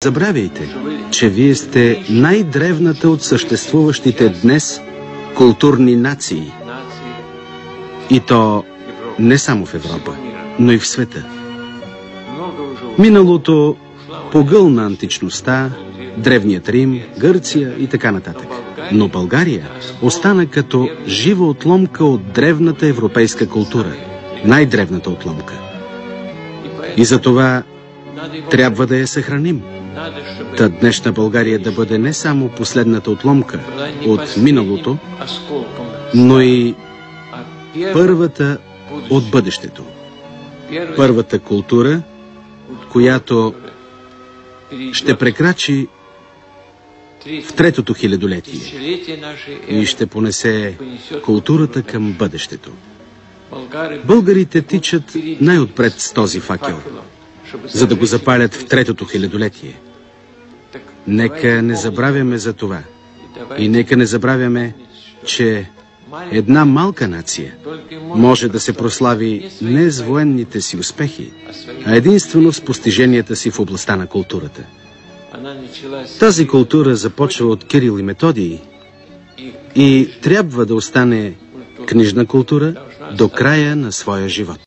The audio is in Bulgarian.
Забравяйте, че вие сте най-древната от съществуващите днес културни нации. И то не само в Европа, но и в света. Миналото погълна античността, Древният Рим, Гърция и така нататък. Но България остана като жива отломка от древната европейска култура. Най-древната отломка. И за това трябва да я съхраним. Та днешна България да бъде не само последната отломка от миналото, но и първата от бъдещето. Първата култура, която ще прекрачи в третото хилядолетие и ще понесе културата към бъдещето. Българите тичат най-отпред с този факел, за да го запалят в третото хилядолетие. Нека не забравяме за това. И нека не забравяме, че една малка нация може да се прослави не с военните си успехи, а единствено с постиженията си в областта на културата. Тази култура започва от Кирил и Методий и трябва да остане книжна култура до края на своя живот.